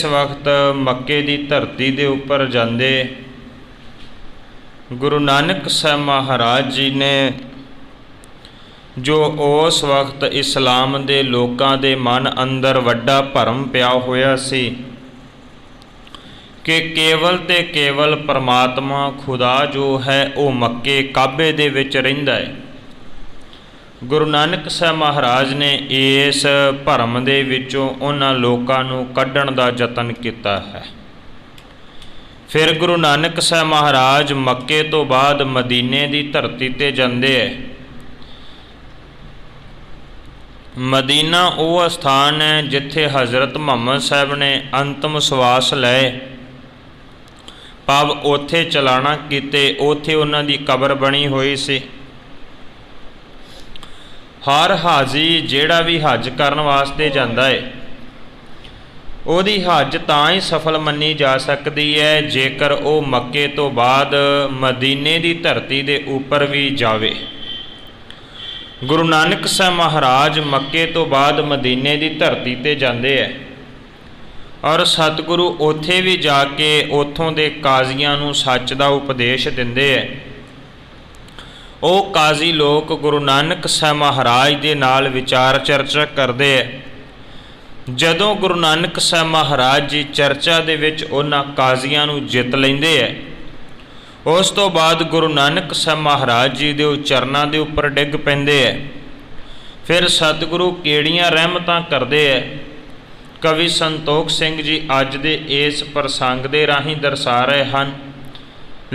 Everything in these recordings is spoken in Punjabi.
जिस वक्त मक्के की धरती के उपर जाते गुरु नानक साहब महाराज जी ने जो उस वक्त इस्लाम के लोगों के मन अंदर वड्डा भरम पिया होया सी कि केवल ते केवल परमात्मा खुदा जो है वो मक्के काबे दे विच रहिंदा है। गुरु नानक साहब महाराज ने इस भरम दे विचों उन्हां लोकां नूं कड्ढण दा यतन कीता है। फिर गुरु नानक साहब महाराज मक्के तो बाद मदीने की धरती ते जांदे है। मदीना वो स्थान है जिथे हज़रत मुहम्मद साहब ने अंतिम श्वास लए, भाव उथे चलाना कीते, उथे उन्हां दी कबर बनी हुई सी। हर हाजी जिहड़ा भी हज करन वास्ते जांदा है उहदी हज तां ही सफल मन्नी जा सकती है जेकर वो मक्के तो बाद मदीने की धरती के उपर भी जावे। गुरु नानक साहब महाराज मक्के तो बाद मदीने की धरती ते जांदे है और सतगुरु उथे भी जाके उथों दे काजियां नूं सच दा उपदेश दिंदे है। वो काजी लोग गुरु नानक साहब महाराज दे नाल विचार चर्चा करते हैं। जदों गुरु नानक साहब महाराज जी चर्चा दे विच उन्हां काजियां नूं जित लैंदे है, उस तो बाद गुरु नानक साहब महाराज जी दे चरनां दे उपर डिग पैंदे है। फिर सतगुरु केड़ियां रहमतां करदे है। कवि संतोख सिंह जी अज दे इस प्रसंग दे राहीं दर्शा रहे हैं,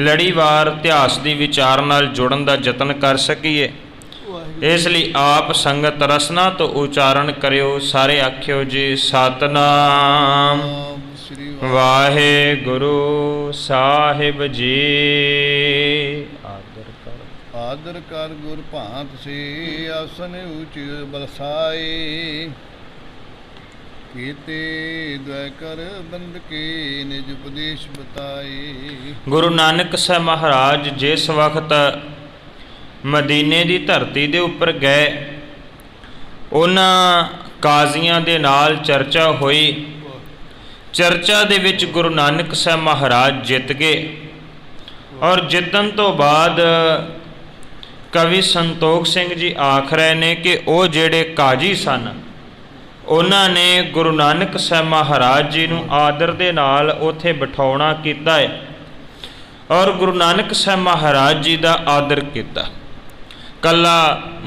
लड़ीवार इतिहास की विचार नाल जुड़न का यतन कर सकीए। इसलिए आप संगत रसना तो उच्चारण करियो। सारे आखियो जी सतनाम वाहे गुरु साहिब जी। आदर कर गुर भांत से आसन ऊंच बलसाए, कीते द्वै कर बंद के निज उपदेश बताए। गुरु नानक साहब महाराज जिस वक्त मदीने की धरती के उपर गए, उन्हां काजियां दे नाल चर्चा हुई। चर्चा दे विच गुरु नानक साहब महाराज जित गए और जितन तो बाद कवि संतोख सिंह जी आख रहे ने कि वो जेड़े काजी सन उन्होंने गुरु नानक साहब महाराज जी नूं आदर दे नाल उथे बिठाउणा कीता है और गुरु नानक साहब महाराज जी का आदर किया। कला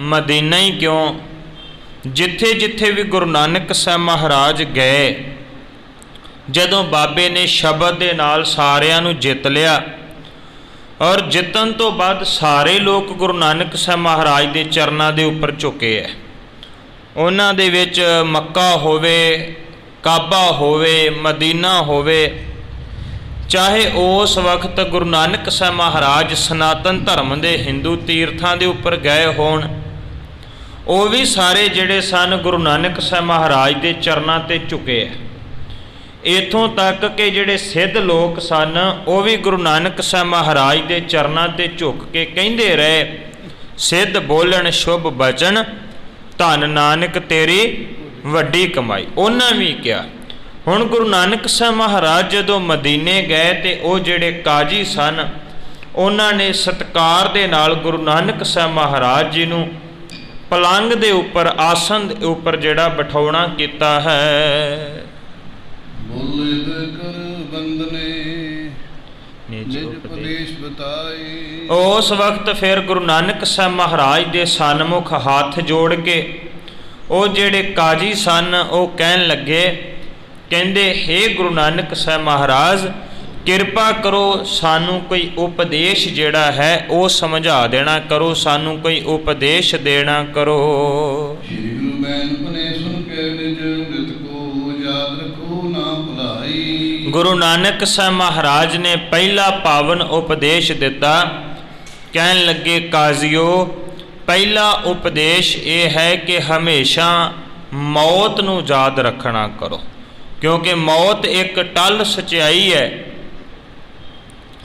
मदीना ही क्यों, जिथे जिथे भी गुरु नानक साहब महाराज गए, जदों बाबे ने शब्द दे नाल सारियां नूं जित लिया और जितन तो बाद सारे लोग गुरु नानक साहब महाराज के चरनां दे उपर झुके है। उन्हां दे विच मक्का होवे, काबा होवे, मदीना होवे, चाहे उस वक्त गुरु नानक साहब महाराज सनातन धर्म के हिंदू तीर्थां दे उपर गए होण, वो भी सारे जिहड़े सन गुरु नानक साहब महाराज के चरनां ते झुके है। इत्थों तक कि जिहड़े सिद्ध लोग सन वो भी गुरु नानक साहब महाराज के चरनां ते झुक के कहिंदे रहे, सिद्ध बोलन शुभ बचन, धन नानक तेरी वड्डी कमाई। उन्हें भी क्या, हुण गुरु नानक साहब महाराज जदों मदीने गए तो वो जिहड़े काजी सन उन्होंने सत्कार दे नाल गुरु नानक साहब महाराज जी नूं पलंग दे उपर, आसन दे उपर जिहड़ा बिठाउणा कीता है। उस वक्त फिर गुरु नानक साहब महाराज के सन्मुख हाथ जोड़ के वो जेड़े काजी सन वो कहन लगे, कहंदे हे गुरु नानक साहब महाराज किरपा करो, सानू कोई उपदेश जेड़ा है वो समझा देना करो, सानू कोई उपदेश देना करो। गुरु नानक साहब महाराज ने पहला पावन उपदेश दिता। कहन लगे काजियो, पहला उपदेश ये है कि हमेशा मौत नूं याद रखना करो, क्योंकि मौत एक टल सच्चाई है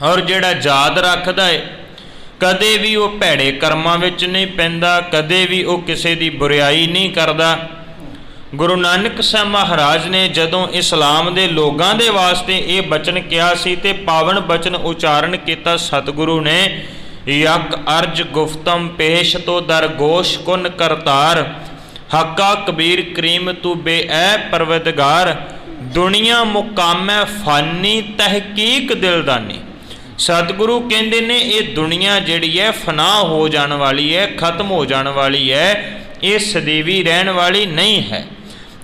और जिहड़ा याद रखदा है कदे भी वो भैड़े कर्मां विच नहीं पैंदा, कदे भी वो किसी की बुराई नहीं करदा। ਗੁਰੂ ਨਾਨਕ ਸਾਹਿਬ ਮਹਾਰਾਜ ਨੇ ਜਦੋਂ ਇਸਲਾਮ ਦੇ ਲੋਕਾਂ ਦੇ ਵਾਸਤੇ ਇਹ ਬਚਨ ਕਿਹਾ ਸੀ ਤੇ ਪਾਵਨ ਬਚਨ ਉਚਾਰਨ ਕੀਤਾ ਸਤਿਗੁਰੂ ਨੇ, ਯਕ ਅਰਜ ਗੁਫਤਮ ਪੇਸ਼ ਤੋ ਦਰ ਗੋਸ਼ ਕੁਨ ਕਰਤਾਰ, ਹੱਕਾ ਕਬੀਰ ਕਰੀਮ ਤੂੰ ਬੇਐ ਪਰਵਦਗਾਰ, ਦੁਨੀਆ ਮੁਕਾਮੈ ਫਾਨੀ ਤਹਿਕੀਕ ਦਿਲਦਾਨੀ। ਸਤਿਗੁਰੂ ਕਹਿੰਦੇ ਨੇ ਇਹ ਦੁਨੀਆ ਜਿਹੜੀ ਹੈ ਫਨਾਹ ਹੋ ਜਾਣ ਵਾਲੀ ਹੈ, ਖਤਮ ਹੋ ਜਾਣ ਵਾਲੀ ਹੈ, ਇਹ ਸਦੀਵੀ ਰਹਿਣ ਵਾਲੀ ਨਹੀਂ ਹੈ।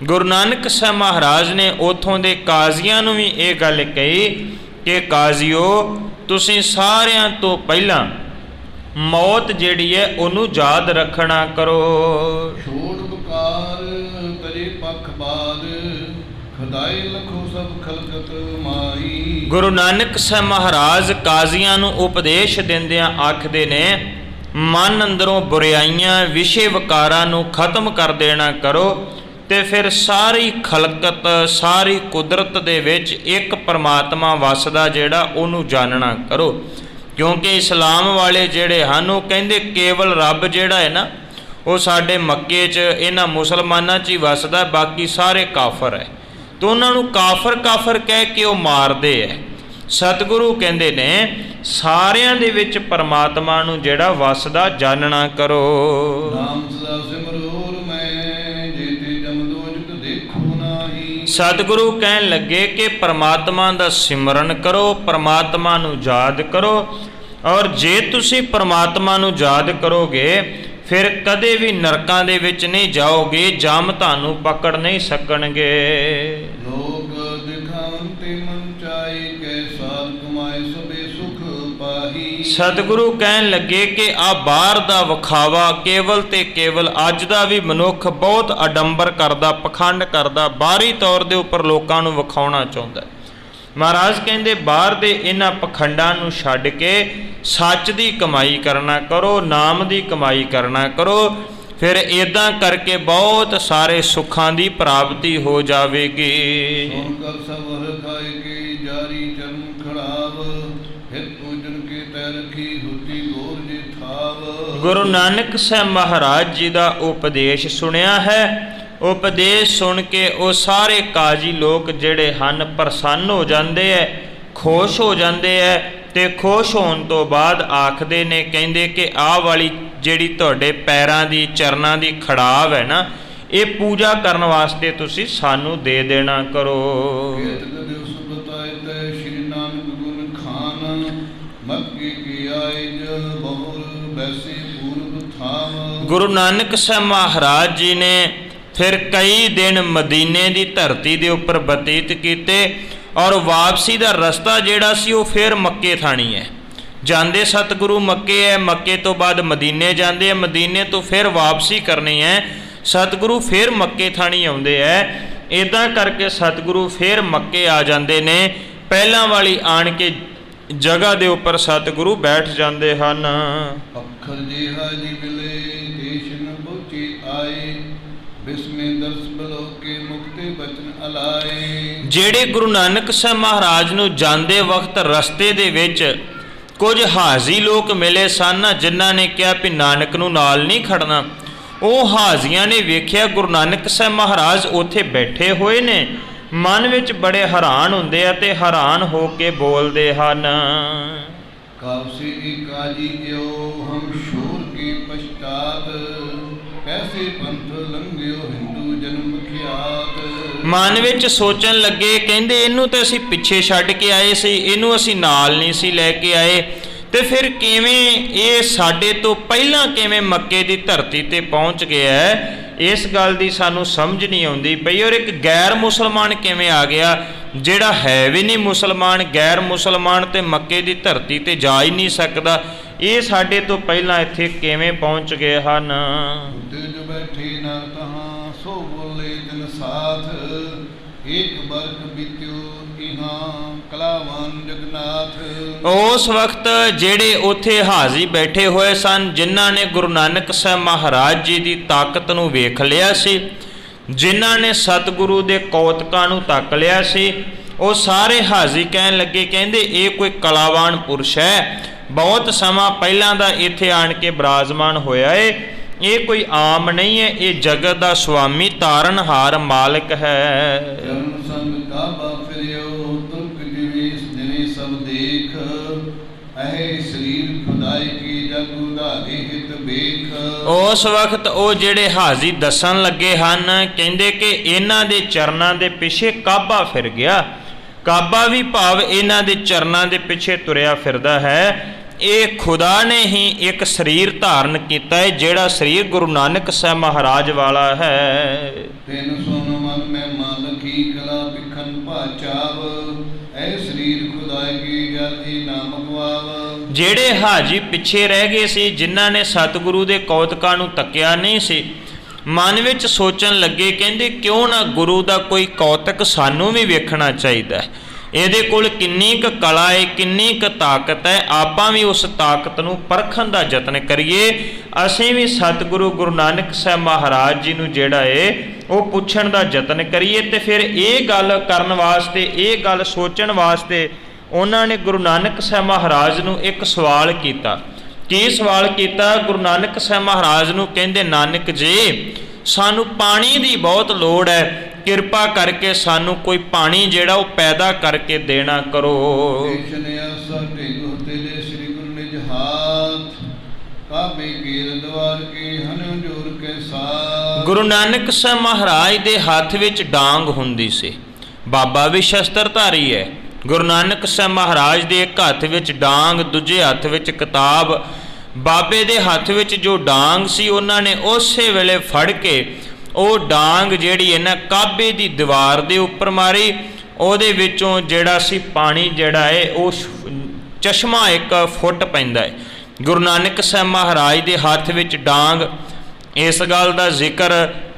ਗੁਰੂ ਨਾਨਕ ਸਾਹਿਬ ਮਹਾਰਾਜ ਨੇ ਉੱਥੋਂ ਦੇ ਕਾਜ਼ੀਆਂ ਨੂੰ ਵੀ ਇਹ ਗੱਲ ਕਹੀ ਕਿ ਕਾਜ਼ੀਓ ਤੁਸੀਂ ਸਾਰਿਆਂ ਤੋਂ ਪਹਿਲਾਂ ਮੌਤ ਜਿਹੜੀ ਹੈ ਉਹਨੂੰ ਯਾਦ ਰੱਖਣਾ ਕਰੋ। ਛੋੜ ਬਕਾਰ ਤਰੇ ਪੱਖ ਬਾਦ, ਖੁਦਾਈ ਲਖੋ ਸਭ ਖਲਕਤ ਮਾਈ। ਗੁਰੂ ਨਾਨਕ ਸਾਹਿਬ ਮਹਾਰਾਜ ਕਾਜ਼ੀਆਂ ਨੂੰ ਉਪਦੇਸ਼ ਦਿੰਦਿਆਂ ਆਖਦੇ ਨੇ, ਮਨ ਅੰਦਰੋਂ ਬੁਰਾਈਆਂ ਵਿਸ਼ੇ ਵਿਕਾਰਾਂ ਨੂੰ ਖਤਮ ਕਰ ਦੇਣਾ ਕਰੋ ਤੇ ਫਿਰ ਸਾਰੀ ਖਲਕਤ ਸਾਰੀ ਕੁਦਰਤ ਦੇ ਵਿੱਚ ਇੱਕ ਪਰਮਾਤਮਾ ਵਸਦਾ ਜਿਹੜਾ ਉਹਨੂੰ ਜਾਣਨਾ ਕਰੋ। ਕਿਉਂਕਿ ਇਸਲਾਮ ਵਾਲੇ ਜਿਹੜੇ ਹਨ ਉਹ ਕਹਿੰਦੇ ਕੇਵਲ ਰੱਬ ਜਿਹੜਾ ਹੈ ਨਾ ਉਹ ਸਾਡੇ ਮੱਕੇ 'ਚ ਇਹਨਾਂ ਮੁਸਲਮਾਨਾਂ 'ਚ ਹੀ ਵਸਦਾ, ਬਾਕੀ ਸਾਰੇ ਕਾਫਰ ਹੈ। ਤਾਂ ਉਹਨਾਂ ਨੂੰ ਕਾਫਰ ਕਾਫਰ ਕਹਿ ਕੇ ਉਹ ਮਾਰਦੇ ਹੈ। ਸਤਿਗੁਰੂ ਕਹਿੰਦੇ ਨੇ ਸਾਰਿਆਂ ਦੇ ਵਿੱਚ ਪਰਮਾਤਮਾ ਨੂੰ ਜਿਹੜਾ ਵਸਦਾ ਜਾਣਨਾ ਕਰੋ। ਨਾਮ ਸਦਾ ਸਿਮਰੋ ਮੈਂ ਜੇਤੇ ਜਮ ਦੋਜਕ ਦੇਖੋ ਨਾਹੀ। ਸਤਿਗੁਰੂ ਕਹਿਣ ਲੱਗੇ ਕਿ ਪਰਮਾਤਮਾ ਦਾ ਸਿਮਰਨ ਕਰੋ, ਪਰਮਾਤਮਾ ਨੂੰ ਯਾਦ ਕਰੋ, ਔਰ ਜੇ ਤੁਸੀਂ ਪਰਮਾਤਮਾ ਨੂੰ ਯਾਦ ਕਰੋਗੇ ਫਿਰ ਕਦੇ ਵੀ ਨਰਕਾਂ ਦੇ ਵਿੱਚ ਨਹੀਂ ਜਾਓਗੇ, ਜਮ ਤੁਹਾਨੂੰ ਪਕੜ ਨਹੀਂ ਸਕਣਗੇ। ਲੋਕ ਦਿਖਾਵਨ ਤੇ ਮਨ ਚਾਏ ਕੈ ਸਾਧ ਕਮਾਏ ਸਭੇ ਸੁਖ ਪਾਹੀ। ਸਤਿਗੁਰੂ ਕਹਿਣ ਲੱਗੇ ਕਿ ਆ ਬਾਹਰ ਦਾ ਵਿਖਾਵਾ ਕੇਵਲ ਤੇ ਕੇਵਲ ਅੱਜ ਦਾ ਵੀ ਮਨੁੱਖ ਬਹੁਤ ਅਡੰਬਰ ਕਰਦਾ, ਪਖੰਡ ਕਰਦਾ, ਬਾਹਰੀ ਤੌਰ ਦੇ ਉੱਪਰ ਲੋਕਾਂ ਨੂੰ ਵਿਖਾਉਣਾ ਚਾਹੁੰਦਾ। ਮਹਾਰਾਜ ਕਹਿੰਦੇ ਬਾਹਰ ਦੇ ਇਹਨਾਂ ਪਖੰਡਾਂ ਨੂੰ ਛੱਡ ਕੇ ਸੱਚ ਦੀ ਕਮਾਈ ਕਰਨਾ ਕਰੋ, ਨਾਮ ਦੀ ਕਮਾਈ ਕਰਨਾ ਕਰੋ, ਫਿਰ ਇੱਦਾਂ ਕਰਕੇ ਬਹੁਤ ਸਾਰੇ ਸੁੱਖਾਂ ਦੀ ਪ੍ਰਾਪਤੀ ਹੋ ਜਾਵੇਗੀ। ਕਰ ਸਵਰ ਖਾਏ ਕੇ ਜਾਰੀ ਚਰਨ ਖੜਾਵ, ਫਿਰ ਪੂਜਨ ਕੇ ਤੈ ਰਖੀ ਹੁਤੀ ਗੋਰ ਜੇ ਥਾਵ। ਗੁਰੂ ਨਾਨਕ ਸਾਹਿਬ ਮਹਾਰਾਜ ਜੀ ਦਾ ਉਪਦੇਸ਼ ਸੁਣਿਆ ਹੈ। ਉਪਦੇਸ਼ ਸੁਣ ਕੇ ਉਹ ਸਾਰੇ ਕਾਜੀ ਲੋਕ ਜਿਹੜੇ ਹਨ ਪ੍ਰਸੰਨ ਹੋ ਜਾਂਦੇ ਹੈ, ਖੁਸ਼ ਹੋ ਜਾਂਦੇ ਹੈ ਤੇ ਖੁਸ਼ ਹੋਣ ਤੋਂ ਬਾਅਦ ਆਖਦੇ ਨੇ, ਕਹਿੰਦੇ ਕਿ ਆਹ ਵਾਲੀ ਜਿਹੜੀ ਤੁਹਾਡੇ ਪੈਰਾਂ ਦੀ ਚਰਨਾਂ ਦੀ ਖੜਾਵ ਹੈ ਨਾ, ਇਹ ਪੂਜਾ ਕਰਨ ਵਾਸਤੇ ਤੁਸੀਂ ਸਾਨੂੰ ਦੇ ਦੇਣਾ ਕਰੋ। ਸ਼੍ਰੀ ਨਾਨਕ ਗੁਣ ਖਾਨ ਮੱਕੇ ਕੀ ਆਏ ਜ ਬਹੁਰ ਬੈਸੇ ਪੂਰਬ ਥਾਮ। ਗੁਰੂ ਨਾਨਕ ਸਾਹਿਬ ਮਹਾਰਾਜ ਜੀ ਨੇ ਫਿਰ ਕਈ ਦਿਨ ਮਦੀਨੇ ਦੀ ਧਰਤੀ ਦੇ ਉੱਪਰ ਬਤੀਤ ਕੀਤੇ ਔਰ ਵਾਪਸੀ ਦਾ ਰਸਤਾ ਜਿਹੜਾ ਸੀ ਉਹ ਫਿਰ ਮੱਕੇ ਥਾਣੀ ਹੈ। ਜਾਂਦੇ ਸਤਿਗੁਰੂ ਮੱਕੇ ਹੈ, ਮੱਕੇ ਤੋਂ ਬਾਅਦ ਮਦੀਨੇ ਜਾਂਦੇ ਹੈ, ਮਦੀਨੇ ਤੋਂ ਫਿਰ ਵਾਪਸੀ ਕਰਨੀ ਹੈ, ਸਤਿਗੁਰੂ ਫਿਰ ਮੱਕੇ ਥਾਣੀ ਆਉਂਦੇ ਹੈ। ਇੱਦਾਂ ਕਰਕੇ ਸਤਿਗੁਰੂ ਫਿਰ ਮੱਕੇ ਆ ਜਾਂਦੇ ਨੇ। ਪਹਿਲਾਂ ਵਾਲੀ ਆਣ ਕੇ ਜਗ੍ਹਾ ਦੇ ਉੱਪਰ ਸਤਿਗੁਰੂ ਬੈਠ ਜਾਂਦੇ ਹਨ। ਅੱਖਰ ਜਿਹਾ ਜੀ ਮਿਲੇ ਦੇਸ਼ ਨ ਪਹੁੰਚੀ ਆਏ, ਬਿਸਮੇ ਦਰਸ ਬਲੋਕੇ ਮੁਕਤੇ ਬਚਨ ਅਲਾਏ। ਜਿਹੜੇ ਗੁਰੂ ਨਾਨਕ ਸਾਹਿਬ ਮਹਾਰਾਜ ਨੂੰ ਜਾਂਦੇ ਵਕਤ ਰਸਤੇ ਦੇ ਵਿੱਚ ਕੁਝ ਹਾਜ਼ੀ ਲੋਕ ਮਿਲੇ ਸਨ ਜਿਨ੍ਹਾਂ ਨੇ ਕਿਹਾ ਵੀ ਨਾਨਕ ਨੂੰ ਨਾਲ ਨਹੀਂ ਖੜਨਾ। ਉਹ ਹਾਜ਼ੀਆਂ ਨੇ ਵੇਖਿਆ ਗੁਰੂ ਨਾਨਕ ਸਾਹਿਬ ਮਹਾਰਾਜ ਉੱਥੇ ਬੈਠੇ ਹੋਏ ਨੇ, ਮਨ ਵਿੱਚ ਬੜੇ ਹੈਰਾਨ ਹੁੰਦੇ ਆ ਤੇ ਹੈਰਾਨ ਹੋ ਕੇ ਬੋਲਦੇ ਹਨ, ਕਾਫੀ ਕਾਜੀ ਜਿਉ ਹਮ ਸ਼ੂਰ ਕੇ ਪਛਤਾਤ, ਕੈਸੇ ਪੰਥ ਲੰਘਿਓ ਹਿੰਦੂ ਜਨਮ ਖਿਆਤ। ਮਨ ਵਿੱਚ ਸੋਚਣ ਲੱਗੇ, ਕਹਿੰਦੇ ਇਹਨੂੰ ਤਾਂ ਅਸੀਂ ਪਿੱਛੇ ਛੱਡ ਕੇ ਆਏ ਸੀ, ਇਹਨੂੰ ਅਸੀਂ ਨਾਲ ਨਹੀਂ ਸੀ ਲੈ ਕੇ ਆਏ, ਤੇ ਫਿਰ ਕਿਵੇਂ ਇਹ ਸਾਡੇ ਤੋਂ ਪਹਿਲਾਂ ਕਿਵੇਂ ਮੱਕੇ ਦੀ ਧਰਤੀ ਤੇ ਪਹੁੰਚ ਗਿਆ ਹੈ, ਇਸ ਗੱਲ ਦੀ ਸਾਨੂੰ ਸਮਝ ਨਹੀਂ ਆਉਂਦੀ ਪਈ। ਔਰ ਇੱਕ ਗੈਰ ਮੁਸਲਮਾਨ ਕਿਵੇਂ ਆ ਗਿਆ ਜਿਹੜਾ ਹੈ ਵੀ ਨਹੀਂ ਮੁਸਲਮਾਨ, ਗੈਰ ਮੁਸਲਮਾਨ ਤੇ ਮੱਕੇ ਦੀ ਧਰਤੀ ਤੇ ਜਾ ਹੀ ਨਹੀਂ ਸਕਦਾ, ਇਹ ਸਾਡੇ ਤੋਂ ਪਹਿਲਾਂ ਇੱਥੇ ਕਿਵੇਂ ਪਹੁੰਚ ਗਏ ਹਨ। ਜੋ ਬੈਠੇ ਨਾ ਤਹਾਂ ਸੋ ਬੋਲੇ ਦਿਨ ਸਾਥ, ਇੱਕ ਬਰਕ ਬੀਤਿਓ ਇਹਾਂ ਕਲਾਵਾਨ ਜਗਨਾਥ। ਉਸ ਵਕਤ ਜਿਹੜੇ ਉੱਥੇ ਹਾਜ਼ੀ ਬੈਠੇ ਹੋਏ ਸਨ, ਜਿਨ੍ਹਾਂ ਨੇ ਗੁਰੂ ਨਾਨਕ ਸਾਹਿਬ ਮਹਾਰਾਜ ਜੀ ਦੀ ਤਾਕਤ ਨੂੰ ਵੇਖ ਲਿਆ ਸੀ, ਜਿਨ੍ਹਾਂ ਨੇ ਸਤਿਗੁਰੂ ਦੇ ਕੌਤਕਾਂ ਨੂੰ ਤੱਕ ਲਿਆ ਸੀ, ਉਹ ਸਾਰੇ ਹਾਜ਼ੀ ਕਹਿਣ ਲੱਗੇ, ਕਹਿੰਦੇ ਇਹ ਕੋਈ ਕਲਾਵਾਨ ਪੁਰਸ਼ ਹੈ, ਬਹੁਤ ਸਮਾਂ ਪਹਿਲਾਂ ਦਾ ਇੱਥੇ ਆਣ ਕੇ ਬਿਰਾਜਮਾਨ ਹੋਇਆ ਏ, ਇਹ ਕੋਈ ਆਮ ਨਹੀਂ ਹੈ, ਇਹ ਜਗਤ ਦਾ ਸੁਆਮੀ ਤਾਰਨਹਾਰ ਮਾਲਕ ਹੈ। ਚਰਨ ਸੰਗ ਕਾਬਾ ਫਿਰਿਓ ਤੁਰਕ ਜਿਵੇਂ ਸਭ ਦੇਖ, ਅਹੇ ਸਰੀਰ ਖੁਦਾਈ ਕੀ ਜਗ ਉਧਾਰੇ ਹਿਤ ਵੇਖ। ਉਸ ਵਕਤ ਉਹ ਜਿਹੜੇ ਹਾਜ਼ੀ ਦੱਸਣ ਲੱਗੇ ਹਨ, ਕਹਿੰਦੇ ਕਿ ਇਹਨਾਂ ਦੇ ਚਰਨਾਂ ਦੇ ਪਿੱਛੇ ਕਾਬਾ ਫਿਰ ਗਿਆ। ਕਾਬਾ ਵੀ ਭਾਵ ਇਹਨਾਂ ਦੇ ਚਰਨਾਂ ਦੇ ਪਿੱਛੇ ਤੁਰਿਆ ਫਿਰਦਾ ਹੈ। ਇਹ ਖੁਦਾ ਨੇ ਹੀ ਇੱਕ ਸਰੀਰ ਧਾਰਨ ਕੀਤਾ ਹੈ, ਜਿਹੜਾ ਸਰੀਰ ਗੁਰੂ ਨਾਨਕ ਸਾਹਿਬ ਮਹਾਰਾਜ ਵਾਲਾ ਹੈ। ਤੈਨ ਸੁਨ ਮਨ ਮੈਂ ਮਾਲਕੀ ਕਲਾ ਵਿਖਨ ਭਾਚਾਵ, ਐ ਸਰੀਰ ਖੁਦਾਈ ਕੀ ਜਲ ਏ ਨਾਮ ਗਵਾਵ। ਜਿਹੜੇ ਹਾਜੀ ਪਿੱਛੇ ਰਹਿ ਗਏ ਸੀ, ਜਿਨ੍ਹਾਂ ਨੇ ਸਤਿਗੁਰੂ ਦੇ ਕੌਤਕਾਂ ਨੂੰ ਤੱਕਿਆ ਨਹੀਂ ਸੀ, ਮਨ ਵਿੱਚ ਸੋਚਣ ਲੱਗੇ, ਕਹਿੰਦੇ ਕਿਉਂ ਨਾ ਗੁਰੂ ਦਾ ਕੋਈ ਕੌਤਕ ਸਾਨੂੰ ਵੀ ਵੇਖਣਾ ਚਾਹੀਦਾ ਹੈ। ਇਹਦੇ ਕੋਲ ਕਿੰਨੀ ਕੁ ਕਲਾ ਹੈ, ਕਿੰਨੀ ਕੁ ਤਾਕਤ ਹੈ, ਆਪਾਂ ਵੀ ਉਸ ਤਾਕਤ ਨੂੰ ਪਰਖਣ ਦਾ ਯਤਨ ਕਰੀਏ। ਅਸੀਂ ਵੀ ਸਤਿਗੁਰੂ ਗੁਰੂ ਨਾਨਕ ਸਾਹਿਬ ਮਹਾਰਾਜ ਜੀ ਨੂੰ ਜਿਹੜਾ ਹੈ ਉਹ ਪੁੱਛਣ ਦਾ ਯਤਨ ਕਰੀਏ। ਤੇ ਫਿਰ ਇਹ ਗੱਲ ਕਰਨ ਵਾਸਤੇ, ਇਹ ਗੱਲ ਸੋਚਣ ਵਾਸਤੇ ਉਹਨਾਂ ਨੇ ਗੁਰੂ ਨਾਨਕ ਸਾਹਿਬ ਮਹਾਰਾਜ ਨੂੰ ਇੱਕ ਸਵਾਲ ਕੀਤਾ। ਕੀ ਸਵਾਲ ਕੀਤਾ? ਗੁਰੂ ਨਾਨਕ ਸਾਹਿਬ ਮਹਾਰਾਜ ਨੂੰ ਕਹਿੰਦੇ, ਨਾਨਕ ਜੀ ਸਾਨੂੰ ਪਾਣੀ ਦੀ ਬਹੁਤ ਲੋੜ ਹੈ, ਕਿਰਪਾ ਕਰਕੇ ਸਾਨੂੰ ਕੋਈ ਪਾਣੀ ਜਿਹੜਾ ਉਹ ਪੈਦਾ ਕਰਕੇ ਦੇਣਾ ਕਰੋ। ਗੁਰੂ ਨਾਨਕ ਸਾਹਿਬ ਮਹਾਰਾਜ ਦੇ ਹੱਥ ਵਿੱਚ ਡਾਂਗ ਹੁੰਦੀ ਸੀ। ਬਾਬਾ ਵੀ ਸ਼ਸਤਰਧਾਰੀ ਹੈ। ਗੁਰੂ ਨਾਨਕ ਸਾਹਿਬ ਮਹਾਰਾਜ ਦੇ ਇੱਕ ਹੱਥ ਵਿੱਚ ਡਾਂਗ, ਦੂਜੇ ਹੱਥ ਵਿੱਚ ਕਿਤਾਬ। ਬਾਬੇ ਦੇ ਹੱਥ ਵਿੱਚ ਜੋ ਡਾਂਗ ਸੀ, ਉਹਨਾਂ ਨੇ ਉਸੇ ਵੇਲੇ ਫੜ ਕੇ ਉਹ ਡਾਂਗ ਜਿਹੜੀ ਹੈ ਨਾ ਕਾਬੇ ਦੀ ਦੀਵਾਰ ਦੇ ਉੱਪਰ ਮਾਰੀ। ਉਹਦੇ ਵਿੱਚੋਂ ਜਿਹੜਾ ਸੀ ਪਾਣੀ ਜਿਹੜਾ ਹੈ ਉਹ ਚਸ਼ਮਾ 1 ਫੁੱਟ ਪੈਂਦਾ ਹੈ। ਗੁਰੂ ਨਾਨਕ ਸਾਹਿਬ ਮਹਾਰਾਜ ਦੇ ਹੱਥ ਵਿੱਚ ਡਾਂਗ। ਇਸ ਗੱਲ ਦਾ ਜ਼ਿਕਰ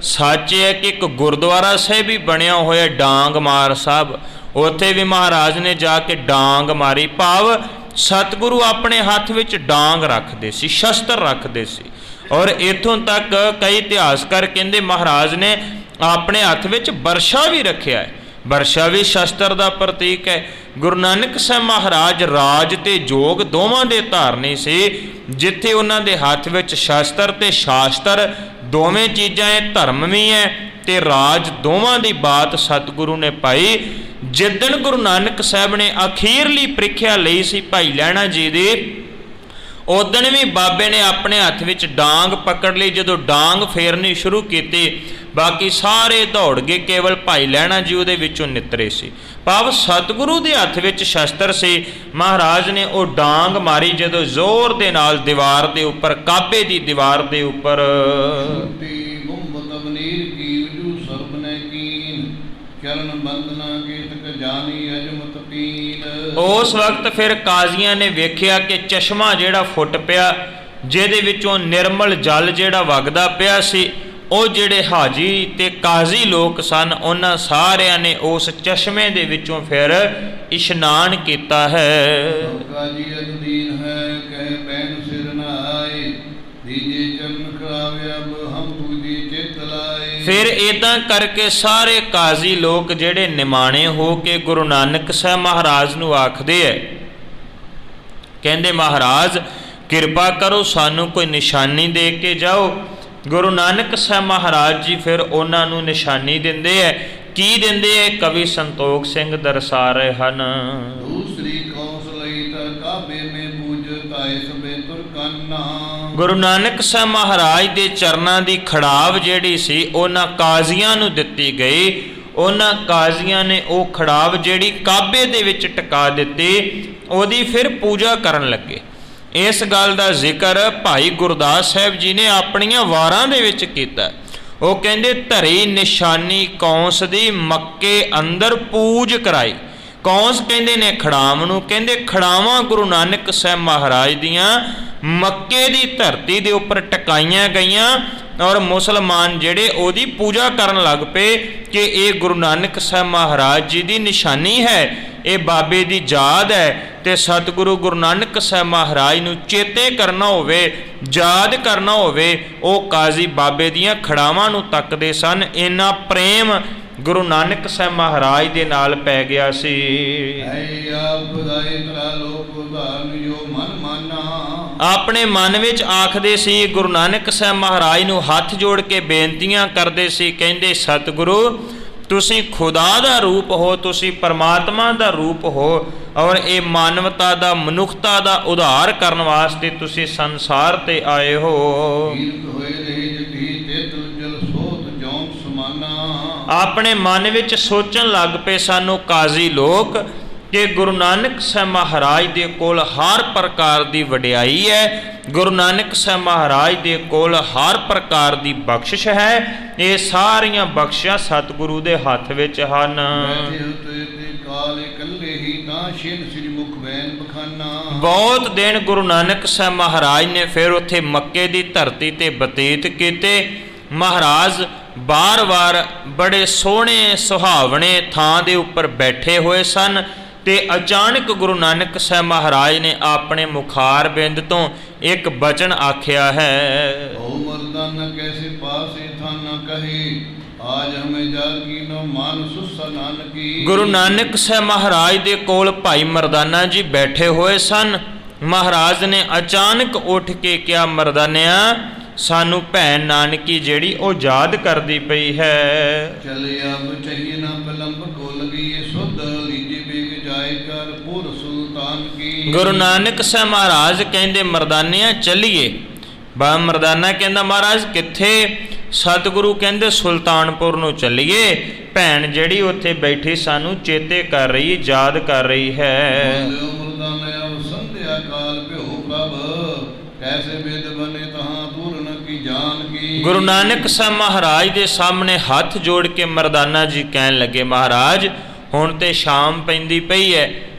ਸੱਚ ਹੈ ਕਿ ਇੱਕ ਗੁਰਦੁਆਰਾ ਸਾਹਿਬ ਵੀ ਬਣਿਆ ਹੋਇਆ ਡਾਂਗ ਮਾਰ ਸਾਹਿਬ, ਉੱਥੇ ਵੀ ਮਹਾਰਾਜ ਨੇ ਜਾ ਕੇ ਡਾਂਗ ਮਾਰੀ। ਭਾਵ ਸਤਿਗੁਰੂ ਆਪਣੇ ਹੱਥ ਵਿੱਚ ਡਾਂਗ ਰੱਖਦੇ ਸੀ, ਸ਼ਸਤਰ ਰੱਖਦੇ ਸੀ। ਔਰ ਇੱਥੋਂ ਤੱਕ ਕਈ ਇਤਿਹਾਸਕਾਰ ਕਹਿੰਦੇ ਮਹਾਰਾਜ ਨੇ ਆਪਣੇ ਹੱਥ ਵਿੱਚ ਬਰਸ਼ਾ ਵੀ ਰੱਖਿਆ ਹੈ। ਬਰਸ਼ਾ ਵੀ ਸ਼ਸਤਰ ਦਾ ਪ੍ਰਤੀਕ ਹੈ। ਗੁਰੂ ਨਾਨਕ ਸਾਹਿਬ ਮਹਾਰਾਜ ਰਾਜ ਤੇ ਜੋਗ ਦੋਵਾਂ ਦੇ ਧਾਰਨੀ ਸੀ। ਜਿੱਥੇ ਉਹਨਾਂ ਦੇ ਹੱਥ ਵਿੱਚ ਸ਼ਸਤਰ ਤੇ ਸ਼ਾਸਤਰ ਦੋਵੇਂ ਚੀਜ਼ਾਂ ਹੈ, ਧਰਮ ਵੀ ਹੈ ਤੇ ਰਾਜ ਦੋਵਾਂ ਦੀ ਬਾਤ ਸਤਿਗੁਰੂ ਨੇ ਪਾਈ। ਜਿੱਦਣ ਗੁਰੂ ਨਾਨਕ ਸਾਹਿਬ ਨੇ ਅਖੀਰਲੀ ਪ੍ਰੀਖਿਆ ਲਈ ਸੀ ਭਾਈ ਲਹਿਣਾ ਜੀ ਦੀ, ਉਦਣ ਵੀ ਬਾਬੇ ਨੇ ਆਪਣੇ ਹੱਥ ਵਿੱਚ ਡਾਂਗ ਪਕੜ ਲਈ। ਜਦੋਂ ਡਾਂਗ ਫੇਰਨੀ ਸ਼ੁਰੂ ਕੀਤੀ, ਬਾਕੀ ਸਾਰੇ ਦੌੜ ਗਏ, ਕੇਵਲ ਭਾਈ ਲਹਿਣਾ ਜੀ ਉਹਦੇ ਵਿੱਚੋਂ ਨਿਤਰੇ ਸੀ। ਭਾਵ ਸਤਿਗੁਰੂ ਦੇ ਹੱਥ ਵਿੱਚ ਸ਼ਸਤਰ ਸੀ। ਮਹਾਰਾਜ ਨੇ ਉਹ ਡਾਂਗ ਮਾਰੀ ਜਦੋਂ ਜ਼ੋਰ ਦੇ ਨਾਲ ਦੀਵਾਰ ਦੇ ਉੱਪਰ, ਕਾਬੇ ਦੀ ਦੀਵਾਰ ਦੇ ਉੱਪਰ। ਉਸ ਵਕਤ ਫਿਰ ਕਾਜ਼ੀਆਂ ਨੇ ਵੇਖਿਆ ਕਿ ਚਸ਼ਮਾ ਜਿਹੜਾ ਫੁੱਟ ਪਿਆ, ਜਿਹਦੇ ਵਿੱਚੋਂ ਨਿਰਮਲ ਜਲ ਜਿਹੜਾ ਵਗਦਾ ਪਿਆ ਸੀ। ਉਹ ਜਿਹੜੇ ਹਾਜੀ ਤੇ ਕਾਜ਼ੀ ਲੋਕ ਸਨ, ਉਹਨਾਂ ਸਾਰਿਆਂ ਨੇ ਉਸ ਚਸ਼ਮੇ ਦੇ ਵਿੱਚੋਂ ਫਿਰ ਇਸ਼ਨਾਨ ਕੀਤਾ ਹੈ। ਫਿਰ ਇਦਾਂ ਕਰਕੇ ਸਾਰੇ ਕਾਜ਼ੀ ਲੋਕ ਜਿਹੜੇ ਨਿਮਾਣੇ ਹੋ ਕੇ ਗੁਰੂ ਨਾਨਕ ਸਾਹਿਬ ਮਹਾਰਾਜ ਨੂੰ ਆਖਦੇ ਹੈ, ਕਹਿੰਦੇ ਮਹਾਰਾਜ ਕਿਰਪਾ ਕਰੋ, ਸਾਨੂੰ ਕੋਈ ਨਿਸ਼ਾਨੀ ਦੇ ਕੇ ਜਾਓ। ਗੁਰੂ ਨਾਨਕ ਸਾਹਿਬ ਮਹਾਰਾਜ ਜੀ ਫਿਰ ਉਹਨਾਂ ਨੂੰ ਨਿਸ਼ਾਨੀ ਦਿੰਦੇ ਹੈ। ਕੀ ਦਿੰਦੇ ਹੈ? ਕਵੀ ਸੰਤੋਖ ਸਿੰਘ ਦਰਸਾ ਰਹੇ ਹਨ। ਦੂਸਰੀ ਕੌਂਸ ਲਈ ਤਾਂ ਕਾਬੇ ਮੇ ਪੂਜਤਾਏ ਸਭੇ ਤੁਰਕਾਨਾ। ਗੁਰੂ ਨਾਨਕ ਸਾਹਿਬ ਮਹਾਰਾਜ ਦੇ ਚਰਨਾਂ ਦੀ ਖੜਾਵ ਜਿਹੜੀ ਸੀ ਉਹਨਾਂ ਕਾਜ਼ੀਆਂ ਨੂੰ ਦਿੱਤੀ ਗਈ। ਉਹਨਾਂ ਕਾਜ਼ੀਆਂ ਨੇ ਉਹ ਖੜਾਵ ਜਿਹੜੀ ਕਾਬੇ ਦੇ ਵਿੱਚ ਟਿਕਾ ਦਿੱਤੀ, ਉਹਦੀ ਫਿਰ ਪੂਜਾ ਕਰਨ ਲੱਗੇ। ਇਸ ਗੱਲ ਦਾ ਜ਼ਿਕਰ ਭਾਈ ਗੁਰਦਾਸ ਸਾਹਿਬ ਜੀ ਨੇ ਆਪਣੀਆਂ ਵਾਰਾਂ ਦੇ ਵਿੱਚ ਕੀਤਾ। ਉਹ ਕਹਿੰਦੇ ਧਰੀ ਨਿਸ਼ਾਨੀ ਕੌਂਸ ਦੀ ਮੱਕੇ ਅੰਦਰ ਪੂਜ ਕਰਾਈ। ਕੌਂਸ ਕਹਿੰਦੇ ਨੇ ਖੜਾਮ ਨੂੰ, ਕਹਿੰਦੇ ਖੜਾਵਾਂ ਗੁਰੂ ਨਾਨਕ ਸਾਹਿਬ ਮਹਾਰਾਜ ਦੀਆਂ ਮੱਕੇ ਦੀ ਧਰਤੀ ਦੇ ਉੱਪਰ ਟਿਕਾਈਆਂ ਗਈਆਂ ਔਰ ਮੁਸਲਮਾਨ ਜਿਹੜੇ ਉਹਦੀ ਪੂਜਾ ਕਰਨ ਲੱਗ ਪਏ ਕਿ ਇਹ ਗੁਰੂ ਨਾਨਕ ਸਾਹਿਬ ਮਹਾਰਾਜ ਜੀ ਦੀ ਨਿਸ਼ਾਨੀ ਹੈ, ਇਹ ਬਾਬੇ ਦੀ ਯਾਦ ਹੈ। ਤੇ ਸਤਿਗੁਰੂ ਗੁਰੂ ਨਾਨਕ ਸਾਹਿਬ ਮਹਾਰਾਜ ਨੂੰ ਚੇਤੇ ਕਰਨਾ ਹੋਵੇ, ਯਾਦ ਕਰਨਾ ਹੋਵੇ, ਉਹ ਕਾਜ਼ੀ ਬਾਬੇ ਦੀਆਂ ਖੜਾਵਾਂ ਨੂੰ ਤੱਕਦੇ ਸਨ। ਇੰਨਾ ਪ੍ਰੇਮ, ਗੁਰੂ ਨਾਨਕ ਸਾਹਿਬ ਮਹਾਰਾਜ ਦੇ ਨਾਲ ਪੈ ਗਿਆ ਸੀ। ਆਪਣੇ ਮਨ ਵਿੱਚ ਆਖਦੇ ਸੀ, ਗੁਰੂ ਨਾਨਕ ਸਾਹਿਬ ਮਹਾਰਾਜ ਨੂੰ ਹੱਥ ਜੋੜ ਕੇ ਬੇਨਤੀਆਂ ਕਰਦੇ ਸੀ, ਕਹਿੰਦੇ ਸਤਿਗੁਰੂ ਤੁਸੀਂ ਖੁਦਾ ਦਾ ਰੂਪ ਹੋ, ਤੁਸੀਂ ਪਰਮਾਤਮਾ ਦਾ ਰੂਪ ਹੋ, ਔਰ ਇਹ ਮਾਨਵਤਾ ਦਾ, ਮਨੁੱਖਤਾ ਦਾ ਉਧਾਰ ਕਰਨ ਵਾਸਤੇ ਤੁਸੀਂ ਸੰਸਾਰ ਤੇ ਆਏ ਹੋ। ਆਪਣੇ ਮਨ ਵਿੱਚ ਸੋਚਣ ਲੱਗ ਪਏ ਸਾਨੂੰ ਕਾਜ਼ੀ ਲੋਕ ਕਿ ਗੁਰੂ ਨਾਨਕ ਸਾਹਿਬ ਮਹਾਰਾਜ ਦੇ ਕੋਲ ਹਰ ਪ੍ਰਕਾਰ ਦੀ ਵਡਿਆਈ ਹੈ, ਗੁਰੂ ਨਾਨਕ ਸਾਹਿਬ ਮਹਾਰਾਜ ਦੇ ਕੋਲ ਹਰ ਪ੍ਰਕਾਰ ਦੀ ਬਖਸ਼ਿਸ਼ ਹੈ, ਇਹ ਸਾਰੀਆਂ ਬਖਸ਼ਿਸ਼ਾਂ ਸਤਿਗੁਰੂ ਦੇ ਹੱਥ ਵਿੱਚ ਹਨ। ਬਹੁਤ ਦਿਨ ਗੁਰੂ ਨਾਨਕ ਸਾਹਿਬ ਮਹਾਰਾਜ ਨੇ ਫਿਰ ਉੱਥੇ ਮੱਕੇ ਦੀ ਧਰਤੀ ਤੇ ਬਤੀਤ ਕੀਤੇ। ਮਹਾਰਾਜ ਬਾਰ-ਬਾਰ ਬੜੇ ਸੋਹਣੇ ਸੁਹਾਵਣੇ ਥਾਂ ਦੇ ਉੱਪਰ ਬੈਠੇ ਹੋਏ ਸਨ ਤੇ ਅਚਾਨਕ ਗੁਰੂ ਨਾਨਕ ਸਾਹਿਬ ਮਹਾਰਾਜ ਨੇ ਆਪਣੇ ਮੁਖਾਰ ਬਿੰਦ ਤੋਂ ਇੱਕ ਬਚਨ ਆਖਿਆ ਹੈ, ਓ ਮਰਦਾਨਾ ਕੈਸੇ ਪਾਸੇ ਥਾਨਾ ਕਹੇ ਆਜ ਹਮੇ ਜਾਗੀ ਨੋ ਮਨ ਸੁਸਾ ਨਾਨਕੀ। ਗੁਰੂ ਨਾਨਕ ਸਾਹਿਬ ਮਹਾਰਾਜ ਦੇ ਕੋਲ ਭਾਈ ਮਰਦਾਨਾ ਜੀ ਬੈਠੇ ਹੋਏ ਸਨ। ਮਹਾਰਾਜ ਨੇ ਅਚਾਨਕ ਉੱਠ ਕੇ ਕਿਹਾ, ਮਰਦਾਨਿਆ ਸਾਨੂੰ ਭੈਣ ਨਾਨਕੀ ਜਿਹੜੀ ਉਹ ਯਾਦ ਕਰਦੀ ਪਈ ਹੈ। ਚਲੇ ਅਬ ਚਾਹੀਏ ਨਾ ਬਲੰਬ ਕੋ ਲਗੀ ਸੁਧ ਲੀਜੇ ਬੇਗ ਜਾਏ ਕਰ ਪੁਰ ਸੁਲਤਾਨ ਕੀ। ਗੁਰੂ ਨਾਨਕ ਸਾਹਿਬ ਮਹਾਰਾਜ ਕਹਿੰਦੇ ਮਰਦਾਨਿਆ ਚੱਲੀਏ। ਬਾ ਮਰਦਾਨਾ ਕਹਿੰਦਾ ਮਹਾਰਾਜ ਕਿੱਥੇ? ਸਤਿਗੁਰੂ ਕਹਿੰਦੇ ਸੁਲਤਾਨਪੁਰ ਨੂੰ ਚੱਲੀਏ, ਭੈਣ ਜਿਹੜੀ ਉੱਥੇ ਬੈਠੀ ਸਾਨੂੰ ਚੇਤੇ ਕਰ ਰਹੀ, ਯਾਦ ਕਰ ਰਹੀ ਹੈ। ਸੰਧਿਆ ਕਾਲ ਭਿਓ ਕਬ ਕੈਸੇ ਬਿਦ ਬਨੇ ਤਹਾਂ ਪੂਰਨ ਕੀ ਜਾਨ ਕੀ। ਗੁਰੂ ਨਾਨਕ ਸਾਹਿਬ ਮਹਾਰਾਜ ਦੇ ਸਾਹਮਣੇ ਹੱਥ ਜੋੜ ਕੇ ਮਰਦਾਨਾ ਜੀ ਕਹਿਣ ਲੱਗੇ, ਮਹਾਰਾਜ ਹੁਣ ਤੇ ਸ਼ਾਮ ਪੈਂਦੀ ਪਈ ਹੈ,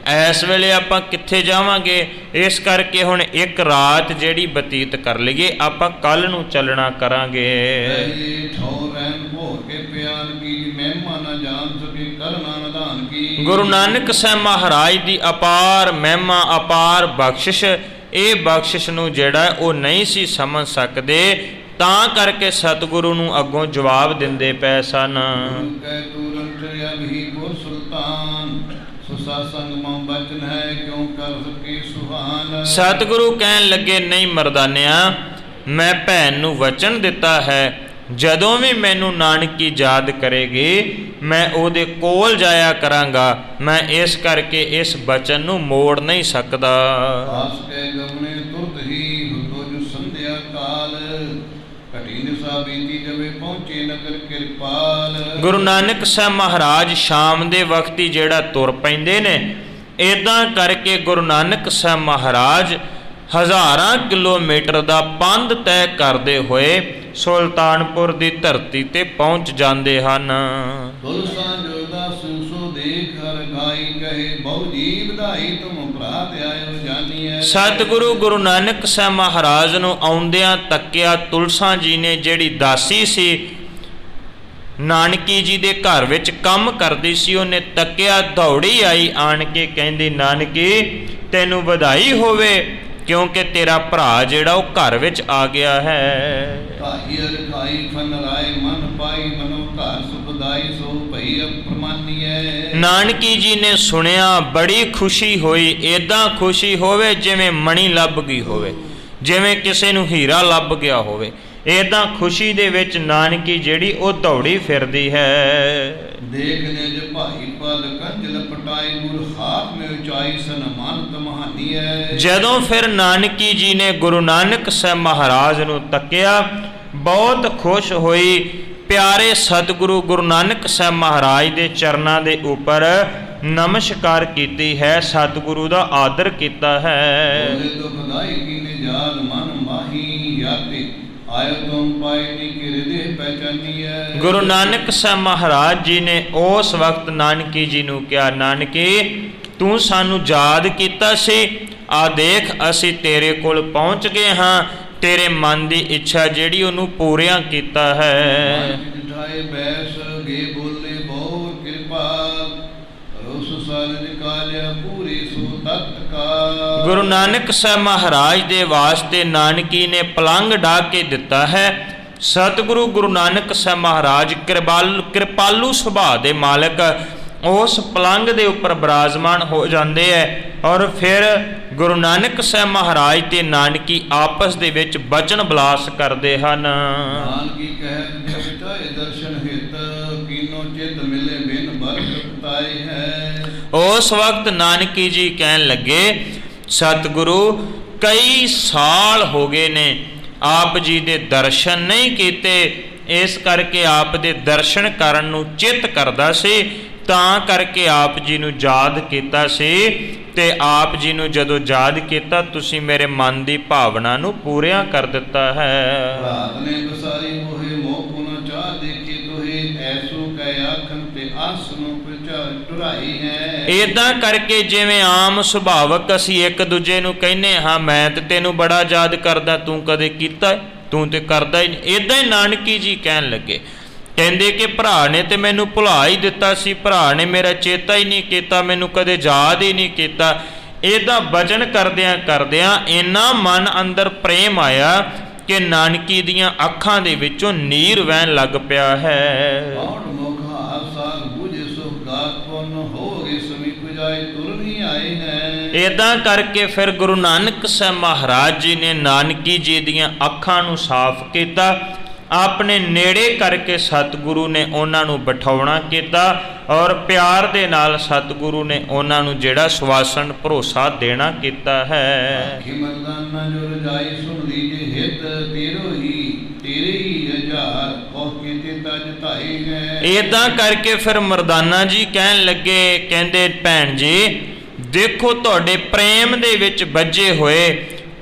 ਇਸ ਵੇਲੇ ਆਪਾਂ ਕਿੱਥੇ ਜਾਵਾਂਗੇ, ਇਸ ਕਰਕੇ ਹੁਣ ਇੱਕ ਰਾਤ ਜਿਹੜੀ ਬਤੀਤ ਕਰ ਲਈਏ, ਆਪਾਂ ਕੱਲ ਨੂੰ ਚੱਲਣਾ ਕਰਾਂਗੇ। ਗੁਰੂ ਨਾਨਕ ਸਾਹਿਬ ਮਹਾਰਾਜ ਦੀ ਅਪਾਰ ਮਹਿਮਾ, ਅਪਾਰ ਬਖਸ਼ਿਸ਼, ਇਹ ਬਖਸ਼ਿਸ਼ ਨੂੰ ਜਿਹੜਾ ਉਹ ਨਹੀਂ ਸੀ ਸਮਝ ਸਕਦੇ, ਤਾਂ ਕਰਕੇ ਸਤਿਗੁਰੂ ਨੂੰ ਅੱਗੋਂ ਜਵਾਬ ਦਿੰਦੇ ਪਏ ਸਨ। ਸਤਿਗੁਰੂ ਕਹਿਣ ਲੱਗੇ, ਨਹੀਂ ਮਰਦਾਨਿਆ ਮੈਂ ਭੈਣ ਨੂੰ ਵਚਨ ਦਿੱਤਾ ਹੈ, ਜਦੋਂ ਵੀ ਮੈਨੂੰ ਨਾਨਕੀ ਯਾਦ ਕਰੇਗੀ ਮੈਂ ਉਹਦੇ ਕੋਲ ਜਾਇਆ ਕਰਾਂਗਾ, ਮੈਂ ਇਸ ਕਰਕੇ ਇਸ ਬਚਨ ਨੂੰ ਮੋੜ ਨਹੀਂ ਸਕਦਾ। ਗੁਰੂ ਨਾਨਕ ਸਾਹਿਬ ਮਹਾਰਾਜ ਸ਼ਾਮ ਦੇ ਵਕਤ ਹੀ ਜਿਹੜਾ ਤੁਰ ਪੈਂਦੇ ਨੇ। ਇੱਦਾਂ ਕਰਕੇ ਗੁਰੂ ਨਾਨਕ ਸਾਹਿਬ ਮਹਾਰਾਜ ਹਜ਼ਾਰਾਂ ਕਿਲੋਮੀਟਰ ਦਾ ਪੰਧ ਤੈਅ ਕਰਦੇ ਹੋਏ ਸੁਲਤਾਨਪੁਰ ਦੀ ਧਰਤੀ ਤੇ ਪਹੁੰਚ ਜਾਂਦੇ ਹਨ। ਸਤਿਗੁਰੂ ਗੁਰੂ ਨਾਨਕ ਸਾਹਿਬ ਮਹਾਰਾਜ ਨੂੰ ਆਉਂਦਿਆਂ ਤੱਕਿਆ। ਤੁਲਸਾ ਜੀ ਨੇ ਜਿਹੜੀ ਦਾਸੀ ਸੀ, ਨਾਨਕੀ ਜੀ ਦੇ ਘਰ ਵਿੱਚ ਕੰਮ ਕਰਦੀ ਸੀ, ਉਹਨੇ ਤੱਕਿਆ, ਦੌੜੀ ਆਈ ਆਣ ਕੇ ਕਹਿੰਦੀ, ਨਾਨਕੀ ਤੈਨੂੰ ਵਧਾਈ ਹੋਵੇ ਕਿਉਂਕਿ ਤੇਰਾ ਭਰਾ ਜਿਹੜਾ ਉਹ ਘਰ ਵਿੱਚ ਆ ਗਿਆ ਹੈ। ਨਾਨਕੀ ਜੀ ਨੇ ਸੁਣਿਆ, ਬੜੀ ਖੁਸ਼ੀ ਹੋਈ। ਏਦਾਂ ਖੁਸ਼ੀ ਹੋਵੇ ਜਿਵੇਂ ਮਣੀ ਲੱਭ ਗਈ ਹੋਵੇ, ਜਿਵੇਂ ਕਿਸੇ ਨੂੰ ਹੀਰਾ ਲੱਭ ਗਿਆ ਹੋਵੇ। ਏਦਾਂ ਖੁਸ਼ੀ ਦੇ ਵਿੱਚ ਨਾਨਕੀ ਜਿਹੜੀ ਉਹ ਦੌੜੀ ਫਿਰਦੀ ਹੈ। ਦੇਖ ਨਿਜ ਭਾਈ ਪਦ ਕੰਜਲ ਪਟਾਈ ਗੁਰ ਹਾਥ ਮੇ ਉਚਾਈ ਸਨਮਾਨਤ ਮਹਾਨੀ ਹੈ। ਜਦੋਂ ਫਿਰ ਨਾਨਕੀ ਜੀ ਨੇ ਗੁਰੂ ਨਾਨਕ ਸਾਹਿਬ ਮਹਾਰਾਜ ਨੂੰ ਤੱਕਿਆ, ਬਹੁਤ ਖੁਸ਼ ਹੋਈ। ਪਿਆਰੇ ਸਤਿਗੁਰੂ ਗੁਰੂ ਨਾਨਕ ਸਾਹਿਬ ਮਹਾਰਾਜ ਦੇ ਚਰਨਾਂ ਦੇ ਉੱਪਰ ਨਮਸਕਾਰ ਕੀਤੀ ਹੈ, ਸਤਿਗੁਰੂ ਦਾ ਆਦਰ ਕੀਤਾ ਹੈ। ਗੁਰੂ ਨਾਨਕ ਸਾਹਿਬ ਮਹਾਰਾਜ ਜੀ ਨੇ ਉਸ ਵਕਤ ਨਾਨਕੀ ਜੀ ਨੂੰ ਕਿਹਾ, ਨਾਨਕੀ ਤੂੰ ਸਾਨੂੰ ਯਾਦ ਕੀਤਾ ਸੀ, ਆ ਦੇਖ ਅਸੀਂ ਤੇਰੇ ਕੋਲ ਪਹੁੰਚ ਗਏ ਹਾਂ, ਤੇਰੇ ਮਨ ਦੀ ਇੱਛਾ ਜਿਹੜੀ ਉਹਨੂੰ ਪੂਰੀਆਂ ਕੀਤਾ ਹੈ। ਗੁਰੂ ਨਾਨਕ ਸਾਹਿਬ ਮਹਾਰਾਜ ਦੇ ਵਾਸਤੇ ਨਾਨਕੀ ਨੇ ਪਲੰਗ ਢਾ ਕੇ ਦਿੱਤਾ ਹੈ। ਸਤਿਗੁਰੂ ਗੁਰੂ ਨਾਨਕ ਸਾਹਿਬ ਮਹਾਰਾਜ ਕਿਰਪਾਲੂ ਸੁਭਾਅ ਦੇ ਮਾਲਕ ਉਸ ਪਲੰਗ ਦੇ ਉੱਪਰ ਬਿਰਾਜਮਾਨ ਹੋ ਜਾਂਦੇ ਹੈ ਔਰ ਫਿਰ ਗੁਰੂ ਨਾਨਕ ਸਾਹਿਬ ਮਹਾਰਾਜ ਤੇ ਨਾਨਕੀ ਆਪਸ ਦੇ ਵਿੱਚ ਬਚਨ ਬਲਾਸ ਕਰਦੇ ਹਨ। ਨਾਨਕੀ ਕਹਿਤ ਜਗ ਚਾਹੇ ਦਰਸ਼ਨ ਹਿਤ, ਕੀਨੋ ਚਿਤ ਮਿਲੇ ਬਿਨ ਬਰਕਤ ਤਾਈ ਹੈ। ਉਸ ਵਕਤ ਨਾਨਕੀ ਜੀ ਕਹਿਣ ਲੱਗੇ, ਸਤਿਗੁਰੂ ਕਈ ਸਾਲ ਹੋ ਗਏ ਨੇ ਆਪ ਜੀ ਦੇ ਦਰਸ਼ਨ ਨਹੀਂ ਕੀਤੇ, ਇਸ ਕਰਕੇ ਆਪ ਦੇ ਦਰਸ਼ਨ ਕਰਨ ਨੂੰ ਚਿੱਤ ਕਰਦਾ ਸੀ, ਤਾਂ ਕਰਕੇ ਆਪ ਜੀ ਨੂੰ ਯਾਦ ਕੀਤਾ ਸੀ। ਤੇ ਆਪ ਜੀ ਨੂੰ ਜਦੋਂ ਯਾਦ ਕੀਤਾ ਤੁਸੀਂ ਮੇਰੇ ਮਨ ਦੀ ਭਾਵਨਾ ਨੂੰ ਪੂਰਿਆ ਕਰ ਦਿੱਤਾ ਹੈ। ਰਾਤ ਨੇ ਬਸਾਰੀ ਮੋਹੇ ਮੋਹ ਪੁਨ ਚਾਹ ਦੇਖੇ ਤੋਹੇ, ਐਸੋ ਕਹਿ ਆਖਣ ਤੇ ਆਸ ਨੂੰ ਟੁਰਾਈ ਹੈ। ਇਦਾਂ ਕਰਕੇ ਜਿਵੇਂ ਆਮ ਸੁਭਾਵਕ ਅਸੀਂ ਇੱਕ ਦੂਜੇ ਨੂੰ ਕਹਿੰਦੇ ਹਾਂ ਮੈਂ ਤੇ ਤੈਨੂੰ ਬੜਾ ਯਾਦ ਕਰਦਾ, ਤੂੰ ਕਦੇ ਕੀਤਾ, ਤੂੰ ਤੇ ਕਰਦਾ ਹੀ ਨਹੀਂ। ਇਦਾਂ ਹੀ ਨਾਨਕੀ ਜੀ ਕਹਿਣ ਲੱਗੇ, ਕਹਿੰਦੇ ਕਿ ਭਰਾ ਨੇ ਤੇ ਮੈਨੂੰ ਭੁਲਾ ਹੀ ਦਿੱਤਾ ਸੀ, ਭਰਾ ਨੇ ਮੇਰਾ ਚੇਤਾ ਹੀ ਨਹੀਂ ਕੀਤਾ, ਮੈਨੂੰ ਕਦੇ ਯਾਦ ਹੀ ਨਹੀਂ ਕੀਤਾ। ਇਹਦਾ ਬਚਨ ਕਰਦਿਆਂ ਕਰਦਿਆਂ ਇੰਨਾ ਮਨ ਅੰਦਰ ਪ੍ਰੇਮ ਆਇਆ ਕਿ ਨਾਨਕੀ ਦੀਆਂ ਅੱਖਾਂ ਦੇ ਵਿੱਚੋਂ ਨੀਰ ਵਹਿਣ ਲੱਗ ਪਿਆ ਹੈ। ਇਦਾਂ ਕਰਕੇ ਫਿਰ ਗੁਰੂ ਨਾਨਕ ਸਾਹਿਬ ਮਹਾਰਾਜ ਜੀ ਨੇ ਨਾਨਕੀ ਜੀ ਦੀਆਂ ਅੱਖਾਂ ਨੂੰ ਸਾਫ਼ ਕੀਤਾ, ਆਪਣੇ ਨੇੜੇ ਕਰਕੇ ਸਤਿਗੁਰੂ ਨੇ ਉਹਨਾਂ ਨੂੰ ਬਿਠਾਉਣਾ ਕੀਤਾ ਔਰ ਪਿਆਰ ਦੇ ਨਾਲ ਸਤਿਗੁਰੂ ਨੇ ਉਹਨਾਂ ਨੂੰ ਜਿਹੜਾ ਸਵਾਸਨ ਭਰੋਸਾ ਦੇਣਾ ਕੀਤਾ ਹੈ। ਇਦਾਂ ਕਰਕੇ ਫਿਰ ਮਰਦਾਨਾ ਜੀ ਕਹਿਣ ਲੱਗੇ, ਕਹਿੰਦੇ ਭੈਣ ਜੀ ਦੇਖੋ ਤੁਹਾਡੇ ਪ੍ਰੇਮ ਦੇ ਵਿੱਚ ਬੱਝੇ ਹੋਏ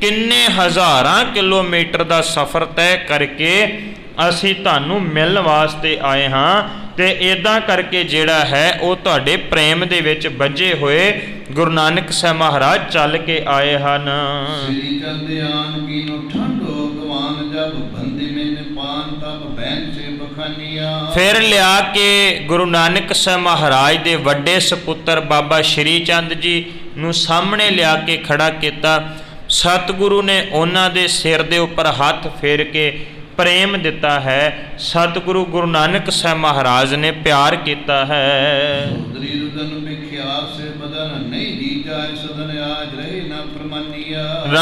ਕਿੰਨੇ ਹਜ਼ਾਰਾਂ ਕਿਲੋਮੀਟਰ ਦਾ ਸਫ਼ਰ ਤੈਅ ਕਰਕੇ ਅਸੀਂ ਤੁਹਾਨੂੰ ਮਿਲਣ ਵਾਸਤੇ ਆਏ ਹਾਂ, ਤੇ ਇਦਾਂ ਕਰਕੇ ਜਿਹੜਾ ਹੈ ਉਹ ਤੁਹਾਡੇ ਪ੍ਰੇਮ ਦੇ ਵਿੱਚ ਬੱਝੇ ਹੋਏ ਗੁਰੂ ਨਾਨਕ ਸਾਹਿਬ ਮਹਾਰਾਜ ਚੱਲ ਕੇ ਆਏ ਹਨ। ਸ੍ਰੀ ਚੰਦਿਆਨ ਕੀ ਨੂੰ ਠੰਡੋ ਗਵਾਨ ਜਬ ਬੰਦੀ ਮੈਨੇ ਪਾਨ ਤਬ ਬੈਨ ਸੇ ਬਖਾਨੀਆਂ। ਫਿਰ ਲਿਆ ਕੇ ਗੁਰੂ ਨਾਨਕ ਸਾਹਿਬ ਮਹਾਰਾਜ ਦੇ ਵੱਡੇ ਸਪੁੱਤਰ ਬਾਬਾ ਸ਼੍ਰੀ ਚੰਦ ਜੀ ਨੂੰ ਸਾਹਮਣੇ ਲਿਆ ਕੇ ਖੜਾ ਕੀਤਾ। ਸਤਿਗੁਰੂ ਨੇ ਉਹਨਾਂ ਦੇ ਸਿਰ ਦੇ ਉੱਪਰ ਹੱਥ ਫੇਰ ਕੇ ਪ੍ਰੇਮ ਦਿੱਤਾ ਹੈ। ਸਤਿਗੁਰੂ ਗੁਰੂ ਨਾਨਕ ਸਾਹਿਬ ਮਹਾਰਾਜ ਨੇ ਪਿਆਰ ਕੀਤਾ ਹੈ।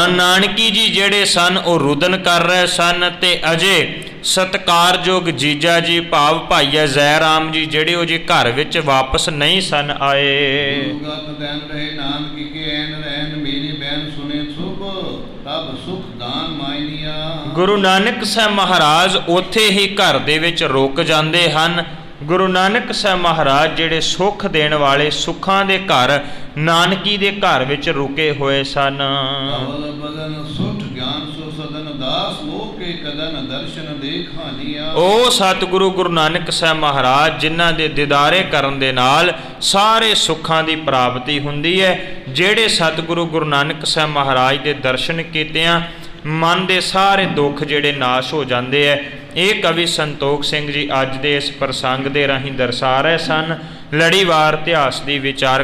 ਨਾਨਕੀ ਜੀ ਜਿਹੜੇ ਸਨ ਉਹ ਰੁਦਨ ਕਰ ਰਹੇ ਸਨ ਤੇ ਅਜੇ ਸਤਿਕਾਰਯੋਗ ਜੀਜਾ ਜੀ ਭਾਵ ਭਾਈਆ ਜ਼ੈ ਰਾਮ ਜੀ ਜਿਹੜੇ ਉਹ ਜੀ ਘਰ ਵਿੱਚ ਵਾਪਸ ਨਹੀਂ ਸਨ ਆਏ। ਗੁਰੂ ਨਾਨਕ ਸਾਹਿਬ ਮਹਾਰਾਜ ਉੱਥੇ ਹੀ ਘਰ ਦੇ ਵਿੱਚ ਰੁਕ ਜਾਂਦੇ ਹਨ। ਗੁਰੂ ਨਾਨਕ ਸਾਹਿਬ ਮਹਾਰਾਜ ਜਿਹੜੇ ਸੁੱਖ ਦੇਣ ਵਾਲੇ ਸੁੱਖਾਂ ਦੇ ਘਰ ਨਾਨਕੀ ਦੇ ਘਰ ਵਿੱਚ ਰੁਕੇ ਹੋਏ ਸਨ। ਉਹ ਸਤਿਗੁਰੂ ਗੁਰੂ ਨਾਨਕ ਸਾਹਿਬ ਮਹਾਰਾਜ ਜਿਨ੍ਹਾਂ ਦੇ ਦੀਦਾਰੇ ਕਰਨ ਦੇ ਨਾਲ ਸਾਰੇ ਸੁੱਖਾਂ ਦੀ ਪ੍ਰਾਪਤੀ ਹੁੰਦੀ ਹੈ, ਜਿਹੜੇ ਸਤਿਗੁਰੂ ਗੁਰੂ ਨਾਨਕ ਸਾਹਿਬ ਮਹਾਰਾਜ ਦੇ ਦਰਸ਼ਨ ਕੀਤਿਆਂ ਮਨ ਦੇ ਸਾਰੇ ਦੁੱਖ ਜਿਹੜੇ ਨਾਸ਼ ਹੋ ਜਾਂਦੇ ਹੈ। ਇਹ ਕਵੀ ਸੰਤੋਖ ਸਿੰਘ ਜੀ ਅੱਜ ਦੇ ਇਸ ਪ੍ਰਸੰਗ ਦੇ ਰਾਹੀਂ ਦਰਸਾ ਰਹੇ ਸਨ। ਲੜੀਵਾਰ ਇਤਿਹਾਸ ਦੀ ਵਿਚਾਰ